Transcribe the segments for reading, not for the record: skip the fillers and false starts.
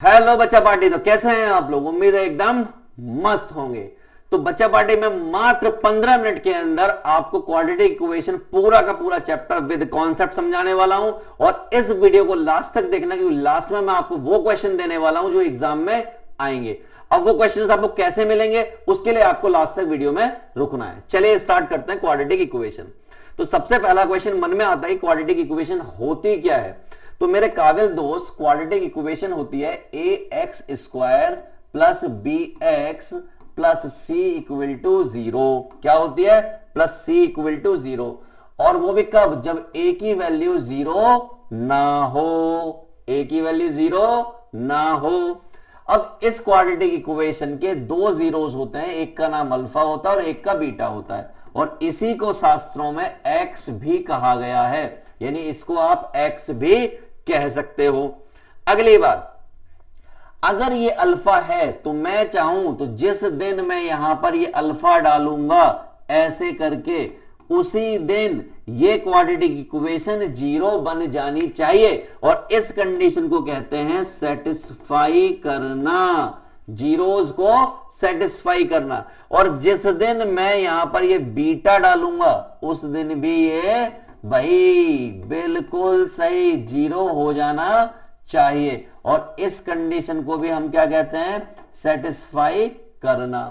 Hello बच्चा party. तो कैसे हैं आप लोग? उम्मीद है एकदम मस्त होंगे। तो बच्चा पार्टी में मात्र 15 मिनट के अंदर आपको क्वाड्रेटिक इक्वेशन पूरा का पूरा चैप्टर विद कॉन्सेप्ट समझाने वाला हूं। और इस वीडियो को लास्ट तक देखना, क्योंकि लास्ट में मैं आपको वो क्वेश्चन देने वाला हूं जो एग्जाम में आएंगे। अब वो क्वेश्चन आपको कैसे मिलेंगे उसके लिए आपको लास्ट तक वीडियो में रुकना है। चलिए स्टार्ट करते हैं क्वाड्रेटिक इक्वेशन। तो सबसे पहला क्वेश्चन मन में आता है, क्वाड्रेटिक इक्वेशन होती क्या है? तो मेरे काबिल दोस्त, क्वाड्रेटिक इक्वेशन होती है A X square plus B X plus C equal to zero. क्या होती है? Plus C equal to zero. और वो भी कब? जब ए की वैल्यू जीरो ना हो। ए की वैल्यू जीरो ना हो। अब इस क्वाड्रेटिक इक्वेशन के दो जीरोस होते हैं, एक का नाम अल्फा होता है और एक का बीटा होता है। और इसी को शास्त्रों में एक्स भी कहा गया है, यानी इसको आप एक्स भी कह सकते हो। अगली बात, अगर ये अल्फा है तो मैं चाहूं तो जिस दिन मैं यहां पर ये अल्फा डालूंगा ऐसे करके, उसी दिन ये क्वाड्रेटिक इक्वेशन जीरो बन जानी चाहिए। और इस कंडीशन को कहते हैं सेटिस्फाई करना, जीरोस को सेटिस्फाई करना। और जिस दिन मैं यहां पर ये बीटा डालूंगा उस दिन भी ये भाई बिल्कुल सही जीरो हो जाना चाहिए। और इस कंडीशन को भी हम क्या कहते हैं? सेटिस्फाई करना।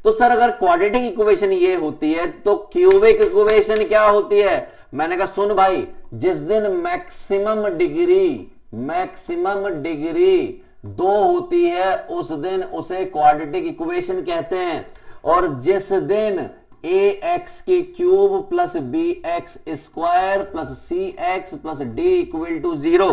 तो सर अगर क्वाड्रेटिक इक्वेशन ये होती है तो क्यूबिक इक्वेशन क्या होती है? मैंने कहा सुन भाई, जिस दिन मैक्सिमम डिग्री दो होती है उस दिन उसे क्वाड्रेटिक इक्वेशन कहते हैं। और जिस दिन ए एक्स के cube plus B x square plus c x plus d equal to zero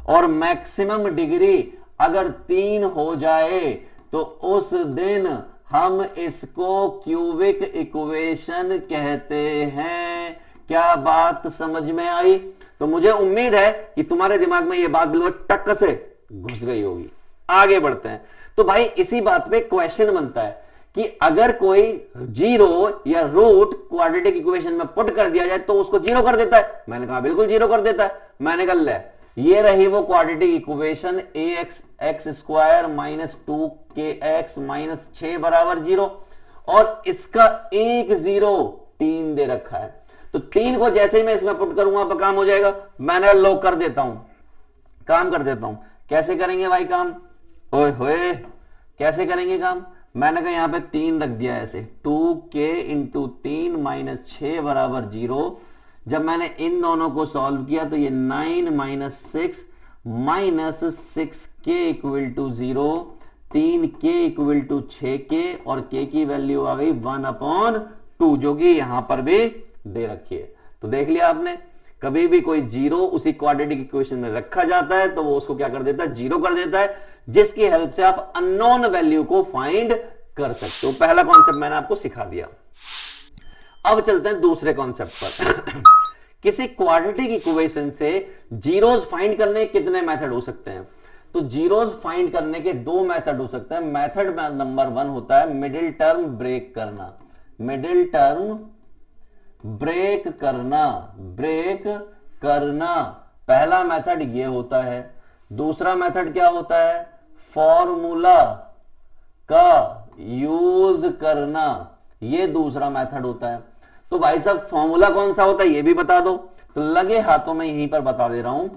और मैक्सिमम डिग्री अगर 3 हो जाए तो उस दिन हम इसको क्यूबिक इक्वेशन कहते हैं। क्या बात समझ में आई? तो मुझे उम्मीद है कि तुम्हारे दिमाग में यह बात बिल्कुल टक से घुस गई होगी। आगे बढ़ते हैं। तो भाई इसी बात पे क्वेश्चन बनता है कि अगर कोई जीरो या रूट क्वाड्रेटिक इक्वेशन में पुट कर दिया जाए तो उसको जीरो कर देता है। मैंने कहा बिल्कुल जीरो कर देता है। मैंने कहा ले, ये रही वो quadratic equation A X X square minus 2kx minus 6 बराबर जीरो। और इसका एक जीरो 3 दे रखा है। तो 3 को जैसे ही मैं इसमें पुट करूंगा तो काम हो जाएगा। मैंने लो कर देता हूं, काम कर देता हूं। कैसे करेंगे भाई काम? ओए होए, कैसे करेंगे काम? मैंने कहा यहां पे 3 रख दिया ऐसे, 2k इंटू 3 माइनस 6 बराबर जीरो। जब मैंने इन दोनों को सॉल्व किया तो ये 9 minus 6 minus 6k equal to zero, 3k equal to 6k और k की वैल्यू आ गई 1/2, जो कि यहां पर भी दे रखी है। तो देख लिया आपने, कभी भी कोई जीरो उसी क्वाड्रेटिक इक्वेशन में रखा जाता है तो वो उसको क्या कर देता है? जीरो कर देता है, जिसकी हेल्प से आप अननोन वैल्यू को फाइंड कर सकते हो। पहला कॉन्सेप्ट मैंने आपको सिखा दिया। अब चलते हैं दूसरे कॉन्सेप्ट पर। किसी क्वाड्रेटिक इक्वेशन से जीरोस फाइंड करने के कितने मेथड हो सकते हैं? तो जीरोस फाइंड करने के 2 मेथड हो सकते हैं। मेथड नंबर 1 होता है मिडिल टर्म ब्रेक करना। मिडिल टर्म ब्रेक करना पहला मेथड ये होता है। दूसरा मेथड क्या होता है? फॉर्मूला का यूज करना, ये दूसरा मेथड होता है। तो भाई साहब फॉर्मूला कौन सा होता है ये भी बता दो। तो लगे हाथों में यहीं पर बता दे रहा हूं,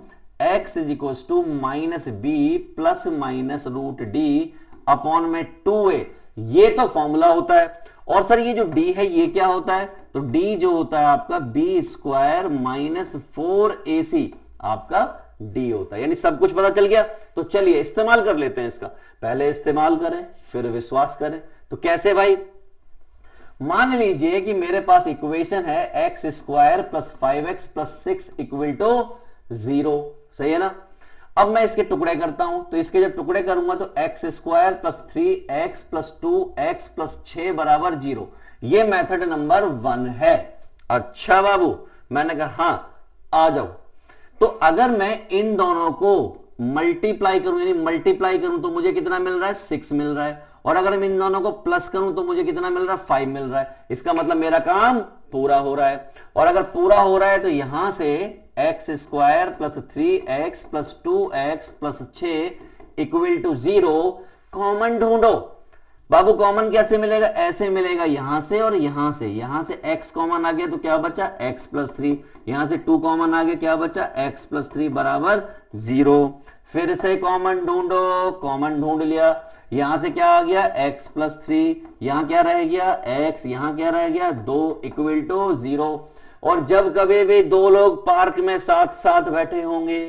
x is equal to minus b plus minus root d upon में 2a, ये तो फॉर्मूला होता है। और सर ये जो d है ये क्या होता है? तो d जो होता है आपका बी स्क्वायर माइनस 4ac आपका d होता है। यानी सब कुछ पता चल गया। तो चलिए इस्तेमाल कर लेते हैं इसका। पहले इस्तेमाल करें फिर विश्वास करें। तो कैसे भाई? मान लीजिए कि मेरे पास इक्वेशन है x square plus 5x plus 6 equal to 0, सही है ना? अब मैं इसके टुकड़े करता हूं। तो इसके जब टुकड़े करूंगा तो x square plus 3x plus 2x plus 6 बराबर 0, ये मेथड नंबर 1 है। अच्छा बाबू, मैंने कहा हां आ जाओ। तो अगर मैं इन दोनों को मल्टीप्लाई करूं, यानी मल्टीप्लाई करूं तो मुझे कितना मिल रहा है? 6 मिल रहा है। और अगर मैं इन दोनों को प्लस करूं तो मुझे कितना मिल रहा है? 5 मिल रहा है। इसका मतलब मेरा काम पूरा हो रहा है। और अगर पूरा हो रहा है तो यहां से x square plus 3x plus 2x plus 6 equal to 0, common ढूंढो। बाबू कॉमन कैसे मिलेगा, ऐसे मिलेगा, यहां से और यहां से x कॉमन आ गया तो क्या बचा x प्लस 3, यहां से 2 कॉमन आ गया, क्या बचा x प्लस 3 बराबर 0। फिर से कॉमन ढूंढो, कॉमन ढूंढ लिया, यहां से क्या आ गया x प्लस 3, यहां क्या रह गया x, यहां क्या रह गया 2 इक्वल टू 0। और जब कभी भी दो लोग पार्क में साथ साथ बैठे होंगे,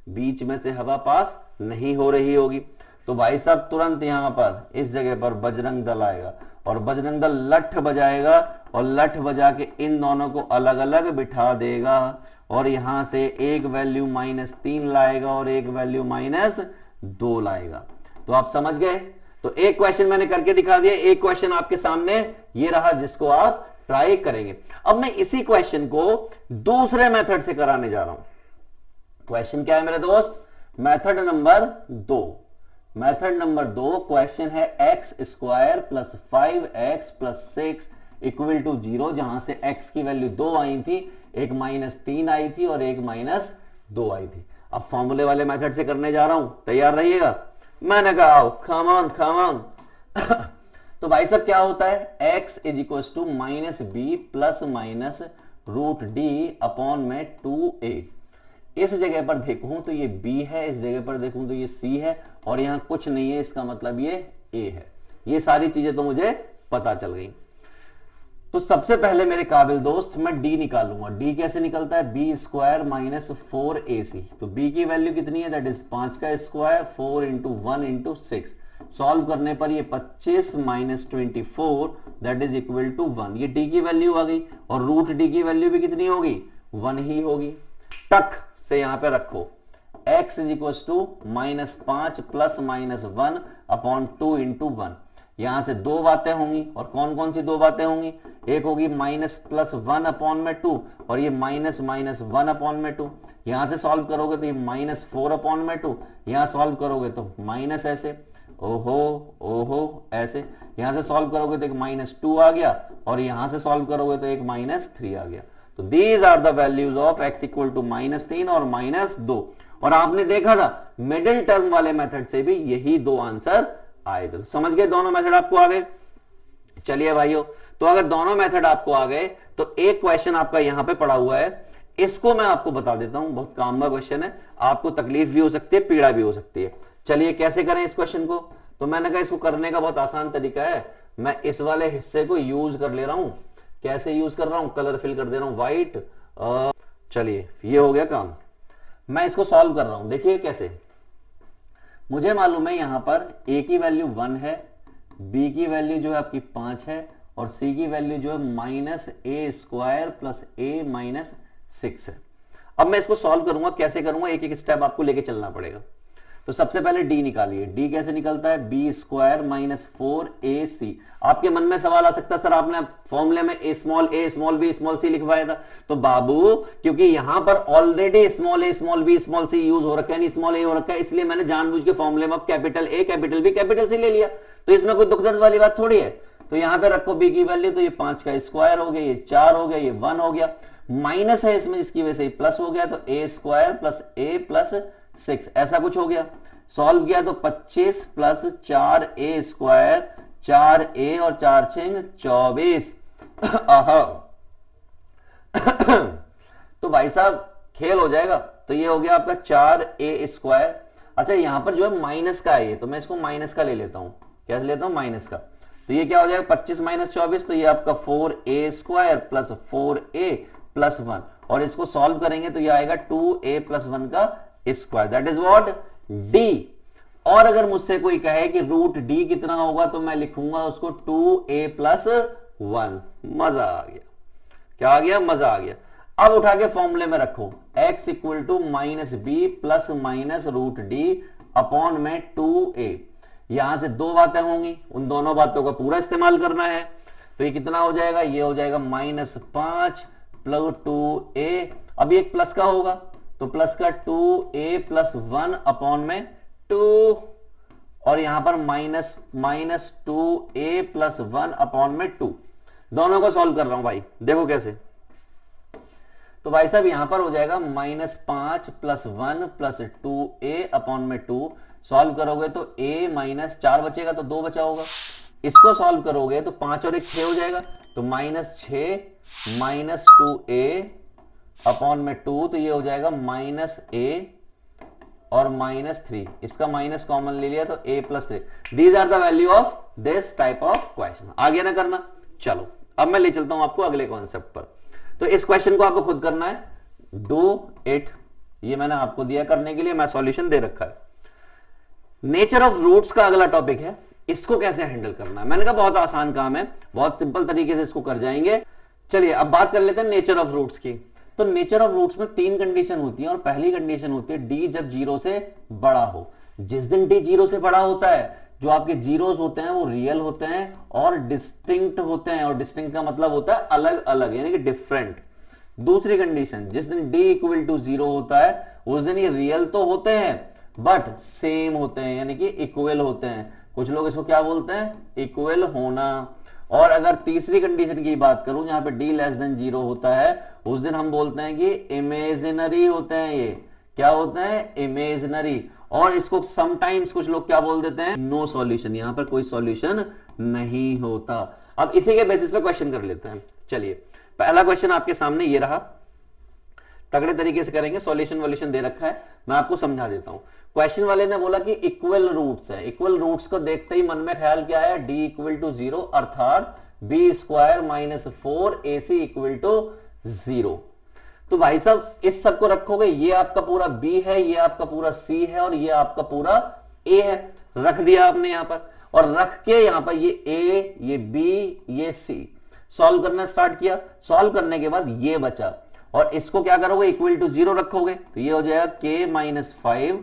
बीच में से हवा पास नहीं हो रही होगी, तो भाई साहब तुरंत यहां पर इस जगह पर बजरंग दल आएगा और बजरंग दल लठ बजाएगा और लठ बजा के इन दोनों को अलग अलग बिठा देगा और यहां से एक वैल्यू -3 लाएगा और एक वैल्यू -2 लाएगा। तो आप समझ गए। तो एक क्वेश्चन मैंने करके दिखा दिया, एक क्वेश्चन आपके सामने ये रहा जिसको आप ट्राई करेंगे। अब मैं इसी क्वेश्चन को दूसरे मेथड से कराने जा रहा हूं। क्वेश्चन क्या है मेरे दोस्त, method number 2। Method number 2 question है x² plus 5x plus 6 equal to 0, जहां से x की वैल्यू 2 आई थी, एक -3 आई थी और एक -2 आई थी। अब फॉर्मूले वाले मेथड से करने जा रहा हूं, तैयार रहिएगा। मैंने कहा आओ, कम ऑन कम ऑन। तो भाई साहब क्या होता है, x is equal to -b plus minus root d upon में 2a। इस जगह पर देखूं तो ये b है, इस जगह पर देखूं तो ये c है और यहां कुछ नहीं है, इसका मतलब ये a है। ये सारी चीजें तो मुझे पता चल गई। तो सबसे पहले मेरे काबिल दोस्त मैं d निकालूंगा। d कैसे निकलता है, b² माइनस 4ac। तो b की वैल्यू कितनी है, दैट इज 5 का स्क्वायर, 4 इंटू 1 इंटू 6। सॉल्व करने पर ये 25 minus 24 that is equal to 1। ये d की वैल्यू आ गई और रूट d की वैल्यू भी कितनी होगी, 1 ही होगी। टक से यहां पे रखो, x is equal to -5 plus -1 upon 2 into 1। यहां से दो बातें होंगी और कौन कौन सी दो बातें होंगी, एक होगी -+1 अपॉन में 2 और ये -1 अपॉन में 2। यहां से सॉल्व करोगे तो ये -4 अपॉन में 2, यहां सॉल्व करोगे तो माइनस ऐसे, ओहो ओहो ऐसे, यहां से सॉल्व करोगे तो एक -2 आ गया और यहां से सॉल्व करोगे तो एक -3 आ गया। तो these are the values of x equal to -3 और -2। और आपने देखा था मिडिल टर्म वाले मेथड से भी यही दो आंसर आए थे। समझ गए, दोनों मेथड आपको आ गए। चलिए भाइयों, तो अगर दोनों मेथड आपको आ गए तो एक क्वेश्चन आपका यहां पे पड़ा हुआ है, इसको मैं आपको बता देता हूं। बहुत काम का क्वेश्चन है, आपको तकलीफ भी हो सकती है, पीड़ा भी हो सकती है। चलिए कैसे करें इस क्वेश्चन को, तो मैंने कहा इसको करने का बहुत आसान तरीका है। मैं इस वाले हिस्से को यूज कर ले रहा हूं। कैसे यूज कर रहा हूं, कलर फिल कर दे रहा हूं व्हाइट। चलिए ये हो गया काम। मैं इसको सॉल्व कर रहा हूं, देखिए कैसे। मुझे मालूम है यहां पर a की वैल्यू 1 है, b की वैल्यू जो है आपकी 5 है और c की वैल्यू जो है -a² प्लस a -6 है। अब मैं इसको सॉल्व करूंगा, कैसे करूंगा, एक एक स्टेप आपको लेके चलना पड़ेगा। तो सबसे पहले d निकालिए। d कैसे निकलता है, b² माइनस 4ac। आपके मन में सवाल आ सकता है, सर आपने फॉर्मूले में a small b small c लिखवाया था। तो बाबू क्योंकि यहां पर already small a small b small c use हो रखा है, स्मॉल a हो रखा है, इसलिए मैंने जानबूझ के फॉर्मूले में capital A capital B capital C ले लिया। तो इसमें कोई दुख दर्द वाली बात थोड़ी है। तो यहां पे रखो b की वैल्यू, तो ये 5 का स्क्वायर हो गया, ये 4 हो गया, ये 1 हो गया, माइनस है इसमें जिसकी वजह से प्लस हो गया, तो a² प्लस a प्लस 6 ऐसा कुछ हो गया। सॉल्व किया तो 25 प्लस 4a², 4a और 4 6 24। तो भाई साहब खेल हो जाएगा। तो ये हो गया आपका 4a²। अच्छा यहां पर जो है माइनस का है ये, तो मैं इसको माइनस का ले लेता हूं। क्या लेता हूं, माइनस का। तो ये क्या हो जाएगा 25 माइनस 24, तो ये आपका 4a² प्लस 4a प्लस 1 और इसको सॉल्व करेंगे तो ये आएगा 2a प्लस 1 का square, that is what d। और अगर मुझसे कोई कहे कि रूट d कितना होगा तो मैं लिखूंगा उसको 2a प्लस 1। मजा आ गया, क्या आ गया, मजा आ गया। अब उठा के फॉर्मूले में रखो, x equal to -b plus minus root d upon में 2a। यहां से दो बातें होंगी, उन दोनों बातों का पूरा इस्तेमाल करना है। तो ये कितना हो जाएगा, ये हो जाएगा -5 प्लस 2a। अब एक प्लस का होगा तो प्लस का 2a प्लस 1 अपॉन में 2 और यहां पर माइनस 2a प्लस 1 अपॉन में 2। दोनों को सॉल्व कर रहा हूं भाई, देखो कैसे। तो भाई साहब यहां पर हो जाएगा -5 प्लस 1 प्लस 2a अपॉन में 2। सॉल्व करोगे तो a माइनस 4 बचेगा, तो 2 बचा होगा। इसको सॉल्व करोगे तो 5 और 1 6 हो जाएगा, तो -6 माइनस 2a अपॉन में 2, तो ये हो जाएगा -a और -3, इसका माइनस कॉमन ले लिया तो a plus 3। These are the value of this type of question. आगे ना करना। चलो अब मैं ले चलता हूं आपको अगले कॉन्सेप्ट पर। तो इस क्वेश्चन को आपको खुद करना है, डू इट, ये मैंने आपको दिया करने के लिए, मैं सॉल्यूशन दे रखा है। नेचर ऑफ रूट्स का अगला टॉपिक है, इसको कैसे हैंडल करना है। मैंने कहा बहुत आसान काम है, बहुत सिंपल तरीके से इसको कर जाएंगे। चलिए अब बात कर लेते हैं नेचर ऑफ रूट्स की। तो नेचर ऑफ रूट्स में 3 कंडीशन होती है, और पहली कंडीशन होती है डी जब 0 से बड़ा हो। जिस दिन डी 0 से बड़ा होता है, जो आपके जीरोस होते हैं वो रियल होते हैं और डिस्टिंक्ट होते हैं, और डिस्टिंक्ट का मतलब होता है अलग अलग, यानी कि डिफरेंट। दूसरी कंडीशन, जिस दिन d इक्वल टू 0 होता है उस दिन ये रियल तो होते हैं बट सेम होते हैं, यानी कि इक्वल होते हैं। कुछ लोग इसको क्या बोलते हैं, इक्वल होना। और अगर तीसरी कंडीशन की बात करूं, जहां पे d लेस देन 0 होता है, उस दिन हम बोलते हैं कि इमेजिनरी होते हैं। ये क्या होते हैं, इमेजिनरी। और इसको समटाइम्स कुछ लोग क्या बोल देते हैं, नो सॉल्यूशन, यहां पर कोई सॉल्यूशन नहीं होता। अब इसी के बेसिस पे क्वेश्चन कर लेते हैं। चलिए पहला क्वेश्चन आपके सामने ये रहा, तगड़े तरीके से करेंगे, सॉल्यूशन वॉल्यूशन दे रखा है, मैं आपको समझा देता हूं। क्वेश्चन वाले ने बोला कि इक्वल रूट्स है। इक्वल रूट्स को देखते ही मन में ख्याल क्या है, d इक्वल टू 0 अर्थात b square minus 4ac equal to 0। तो भाई साहब इस सब को रखोगे, ये आपका पूरा b है, ये आपका पूरा c है, और ये आपका पूरा a है। रख दिया आपने यहां पर, और रख के यहां पर ये a, ये b, ये c सॉल्व करना स्टार्ट किया। सॉल्व करने के बाद ये बचा, और इसको क्या करोगे, इक्वल टू 0 रखोगे, तो ये हो जाएगा k minus 5,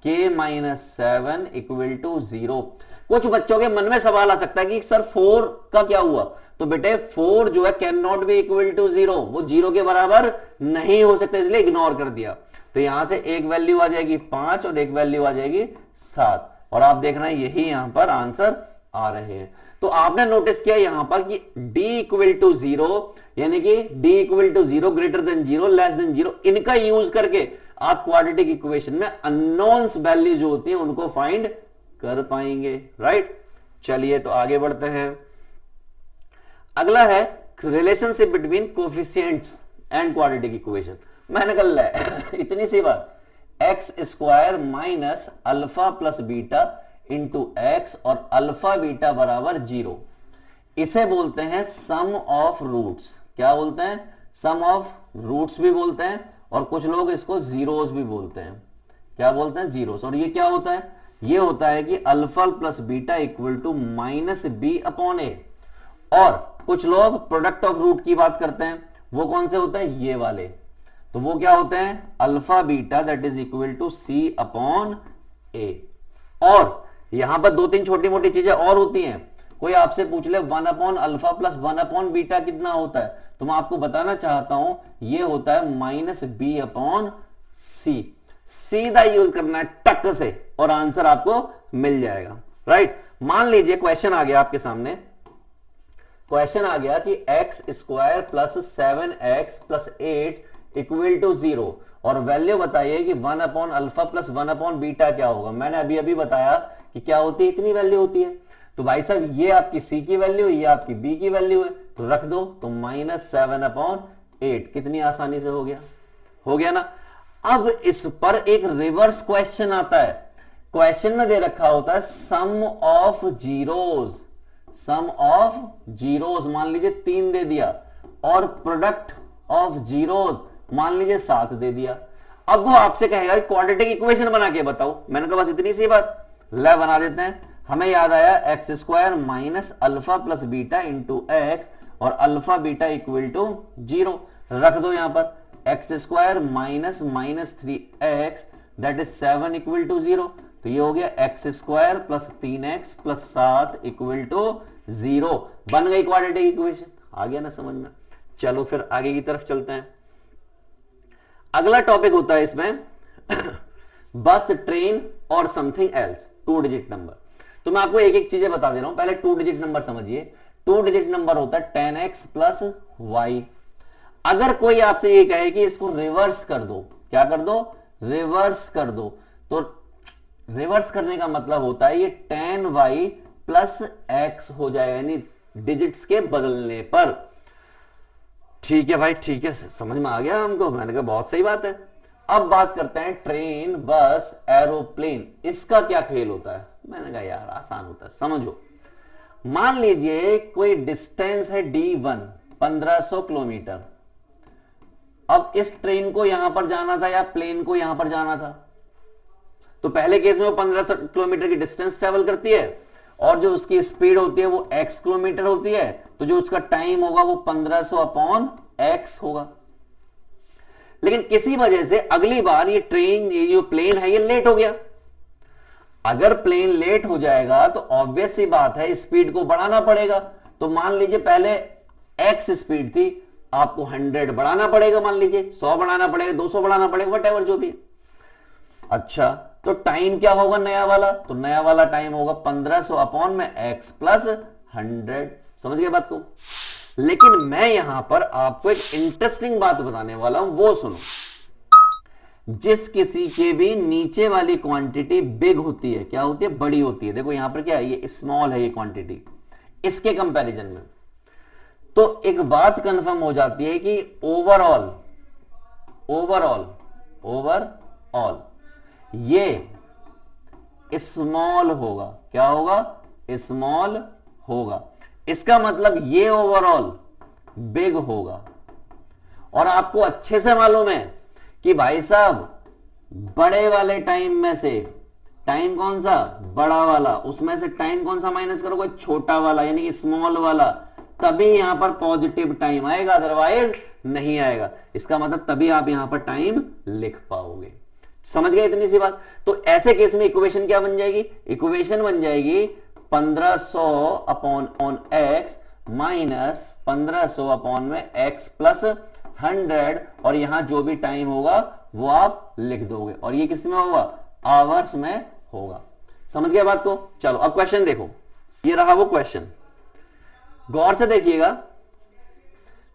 k minus 7 equal to 0। कुछ बच्चों के मन में सवाल आ सकता है कि सर 4 का क्या हुआ, तो बेटे 4 जो है can not be equal to 0, वो 0 के बराबर नहीं हो सकता, इसलिए इग्नोर कर दिया। तो यहां से एक वैल्यू आ जाएगी 5 और एक वैल्यू आ जाएगी 7, और आप देख रहे हैं यही यहां पर आंसर आ रहे हैं। तो आपने नोटिस किया यहां पर कि d इक्वल टू 0, यानी कि d equal to 0 greater than 0 less than 0, इनका यूज करके आप क्वाड्रेटिक इक्वेशन में अननोन्स वैल्यू जो होती है उनको फाइंड कर पाएंगे, राइट। चलिए तो आगे बढ़ते हैं। अगला है relationship between coefficients and quadratic equation. मैंने कल इतनी सी बात, x square minus alpha plus beta into x और अल्फा बीटा बराबर 0, इसे बोलते हैं सम ऑफ रूट्स। क्या बोलते हैं, सम ऑफ रूट्स भी बोलते हैं, और कुछ लोग इसको जीरोस भी बोलते हैं। क्या बोलते हैं, जीरोस। और ये क्या होता है, ये होता है कि alpha plus beta equal to minus B upon A. और कुछ लोग प्रोडक्ट ऑफ रूट की बात करते हैं, वो कौन से होते हैं, ये वाले। तो वो क्या होते हैं, alpha beta that is equal to C upon A. और यहां पर 2-3 छोटी मोटी चीजें और होती हैं। कोई आपसे पूछ ले 1 upon alpha plus 1 upon beta कितना होता है, तो मैं आपको बताना चाहता हूं ये होता है माइनस बी अपॉन सी। सीधा यूज करना है टक से, और आंसर आपको मिल जाएगा, राइट। मान लीजिए क्वेश्चन आ गया आपके सामने, क्वेश्चन आ गया कि x square plus 7x plus 8 equal to 0, और वैल्यू बताइए कि 1 upon alpha plus 1 upon beta क्या होगा। मैंने अभी अभी बताया कि क्या होती है, इतनी वैल्यू होती है। तो भाई साहब ये आपकी सी की वैल्यू, ये आपकी बी की वैल्यू है, तो रख दो, तो माइनस 7 अपॉन 8। कितनी आसानी से हो गया ना। अब इस पर एक रिवर्स क्वेश्चन आता है। क्वेश्चन में दे रखा होता है sum of zeros, sum of zeros मान लीजिए 3 दे दिया, और प्रोडक्ट ऑफ जीरोस मान लीजिए 7 दे दिया। अब वो आपसे कहेगा क्वाड्रेटिक इक्वेशन बना के बताओ। मैंने कहा बस इतनी सी बात, ले बना देते हैं। हमें याद आया x square minus alpha plus beta into x और अल्फा बीटा इक्वल टू 0। रख दो यहां पर x square minus minus 3x that is 7 equal to 0। तो ये हो गया x square plus 3x plus 7 equal to 0। बन गई क्वाड्रेटिक इक्वेशन। आ गया ना समझ में। चलो फिर आगे की तरफ चलते हैं। अगला टॉपिक होता है इसमें बस, ट्रेन और समथिंग एल्स, 2 डिजिट नंबर। तो मैं आपको एक एक चीजें बता दे रहा हूं। पहले 2 डिजिट नंबर समझिए। 2 डिजिट नंबर होता है 10x प्लस y। अगर कोई आपसे ये कहे कि इसको रिवर्स कर दो, क्या कर दो, रिवर्स कर दो, तो रिवर्स करने का मतलब होता है ये tan y प्लस x हो जाएगा, यानी डिजिट्स के बदलने पर। ठीक है भाई, ठीक है, समझ में आ गया हमको। मैंने कहा बहुत सही बात है। अब बात करते हैं ट्रेन, बस, एरोप्लेन, इसका क्या खेल होता है। मैंने कहा यार आसान होता है, समझो। मान लीजिए कोई डिस्टेंस है D1 1500 किलोमीटर। अब इस ट्रेन को यहां पर जाना था या प्लेन को यहां पर जाना था, तो पहले केस में वो 1500 किलोमीटर की डिस्टेंस ट्रेवल करती है और जो उसकी स्पीड होती है वो x किलोमीटर होती है, तो जो उसका टाइम होगा वो 1500 अपॉन x होगा। लेकिन किसी वजह से अगली बार ये ट्रेन, ये जो प्लेन है, ये लेट हो गया। अगर प्लेन लेट हो जाएगा तो ऑब्वियस सी बात है स्पीड को बढ़ाना पड़ेगा। तो मान लीजिए पहले x स्पीड थी, आपको 100 बढ़ाना पड़ेगा, मान लीजिए 100 बढ़ाना पड़ेगा, 200 बढ़ाना पड़ेगा, व्हाटएवर जो भी है। अच्छा, तो टाइम क्या होगा नया वाला, तो नया वाला टाइम होगा 1500 अपॉन में x प्लस 100। समझ गए बात को। लेकिन मैं यहां पर आपको एक इंटरेस्टिंग बात बताने वाला हूं, वो सुनो। जिस किसी के भी नीचे वाली क्वांटिटी बिग होती है, क्या होती है, बड़ी होती है। देखो यहां पर क्या है, ये स्मॉल है ये क्वांटिटी, इसके कंपैरिजन में। तो एक बात कंफर्म हो जाती है कि ओवरऑल ये स्मॉल होगा। क्या होगा, स्मॉल होगा। इसका मतलब ये ओवरऑल बिग होगा। और आपको अच्छे से मालूम है कि भाई साहब बड़े वाले टाइम में से टाइम कौन सा, बड़ा वाला, उसमें से टाइम कौन सा माइनस करोगे, छोटा वाला, यानी कि स्मॉल वाला, तभी यहां पर पॉजिटिव टाइम आएगा, अदरवाइज नहीं आएगा। इसका मतलब तभी आप यहां पर टाइम लिख पाओगे। समझ गए इतनी सी बात। तो ऐसे केस में इक्वेशन क्या बन जाएगी, इक्वेशन बन जाएगी 1500 अपॉन x माइनस 1500 अपॉन में x प्लस 100, और यहां जो भी टाइम होगा वो आप लिख दोगे, और ये किस में होगा, आवर्स में होगा। समझ गए बात को। चलो अब क्वेश्चन देखो, ये रहा वो क्वेश्चन, गौर से देखिएगा।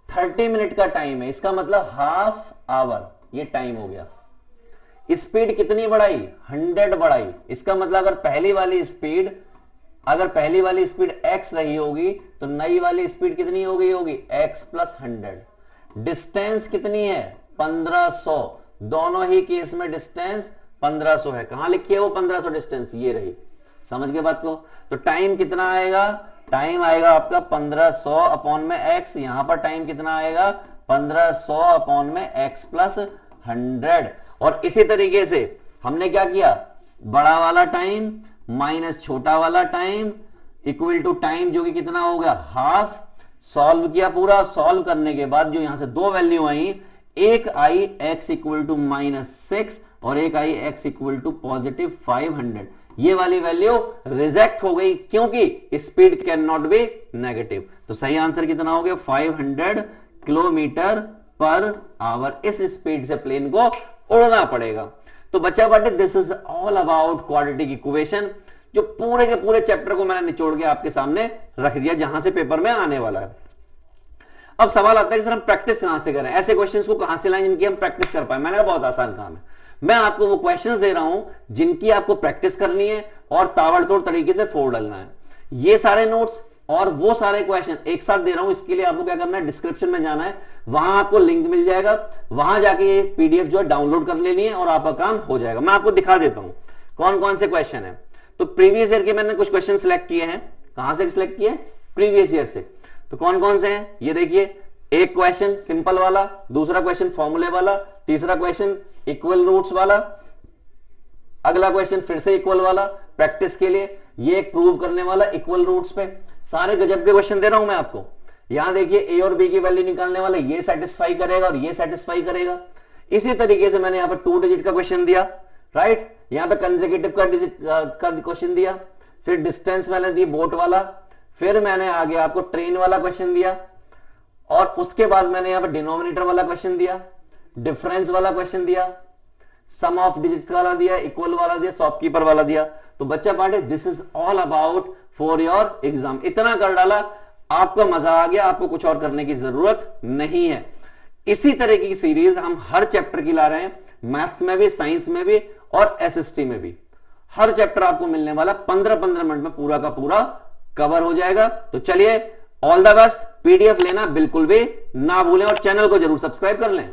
30 मिनट का टाइम है, इसका मतलब हाफ आवर ये टाइम हो गया। स्पीड कितनी बढ़ाई, 100 बढ़ाई। इसका मतलब अगर पहली वाली स्पीड x रही होगी तो नई वाली स्पीड कितनी हो गई होगी, x प्लस 100। डिस्टेंस कितनी है, 1500। दोनों ही केस में डिस्टेंस 1500 है। कहां लिखी है वो 1500 डिस्टेंस, ये रही। समझ गए बात को। तो टाइम कितना आएगा, टाइम आएगा आपका 1500 अपॉन में x। यहां पर टाइम कितना आएगा, 1500 अपॉन में x प्लस 100। और इसी तरीके से हमने क्या किया, बड़ा वाला टाइम माइनस छोटा वाला टाइम इक्वल टू टाइम जो कि कितना हो गया, हाफ। सॉल्व किया पूरा, सॉल्व करने के बाद जो यहां से दो वैल्यू आई, एक आई x इक्वल टू -6 और एक आई x इक्वल टू पॉजिटिव 500। ये वाली वैल्यू रिजेक्ट हो गई क्योंकि speed can not B negative. तो सही आंसर कितना हो गया, 500 किलोमीटर पर आवर। इस स्पीड से प्लेन को उड़ना पड़ेगा। तो बच्चा बाटे, this is all about quadratic equation, जो पूरे के पूरे चैप्टर को मैंने निचोड़ के आपके सामने रख दिया, जहां से पेपर में आने वाला है। अब सवाल आता है कि सर हम प्रैक्टिस कहां से करें, ऐसे क्वेश्चंस को कहां से लाएं जिनकी हम प्रैक्टिस कर पाए। मैंने कहा बहुत आसान काम है, मैं आपको वो क्वेश्चंस दे रहा हूं जिनकी आपको प्रैक्टिस करनी है और ताबड़तोड़ तरीके से फोड़ डालना है। ये सारे नोट्स और वो सारे क्वेश्चन एक साथ दे रहा हूं। इसके लिए आपको क्या करना है, डिस्क्रिप्शन में जाना है, वहां आपको लिंक मिल जाएगा, वहां जाके ये पीडीएफ जो है डाउनलोड कर लेनी है और आपका काम हो जाएगा। मैं आपको दिखा देता हूं कौन कौन से क्वेश्चन है। तो प्रीवियस ईयर के मैंने कुछ क्वेश्चन सिलेक्ट किए हैं। कहां से सिलेक्ट किए, प्रीवियस ईयर से। तो कौन कौन से हैं, ये देखिए, एक क्वेश्चन सिंपल वाला, दूसरा क्वेश्चन फॉर्मूले वाला, तीसरा क्वेश्चन इक्वल रूट्स वाला, अगला क्वेश्चन फिर से इक्वल वाला प्रैक्टिस के लिए, ये एक प्रूव करने वाला इक्वल रूट्स पे। सारे गजब के क्वेश्चन दे रहा हूं मैं आपको। यहां देखिए, ए और बी की वैल्यू निकालने वाला, ये सेटिस्फाई करेगा और ये सेटिस्फाई करेगा। इसी तरीके से मैंने यहां पर 2 डिजिट का क्वेश्चन दिया, राइट। यहां पे कंसेक्यूटिव का डिजिट का क्वेश्चन दिया, फिर डिस्टेंस मैंने दी बोट वाला, फिर मैंने आगे आपको ट्रेन वाला क्वेश्चन दिया, और उसके बाद मैंने यहां पर डिनोमिनेटर वाला क्वेश्चन दिया, डिफरेंस वाला क्वेश्चन दिया, सम ऑफ डिजिट्स वाला दिया, इक्वल वाला दिया, शॉपकीपर वाला दिया। तो बच्चा party, this is all about for your exam. इतना कर डाला, आपका मजा आ गया, आपको कुछ और करने की जरूरत नहीं है। इसी तरह की सीरीज हम हर चैप्टर की ला रहे हैं, मैथ्स में भी, साइंस में भी और एसएसटी में भी। हर चैप्टर आपको मिलने वाला 15-15 मिनट में पूरा का पूरा कवर हो जाएगा। तो चलिए ऑल द बेस्ट। पीडीएफ लेना बिल्कुल भी ना भूलें और चैनल को जरूर सब्सक्राइब कर लें।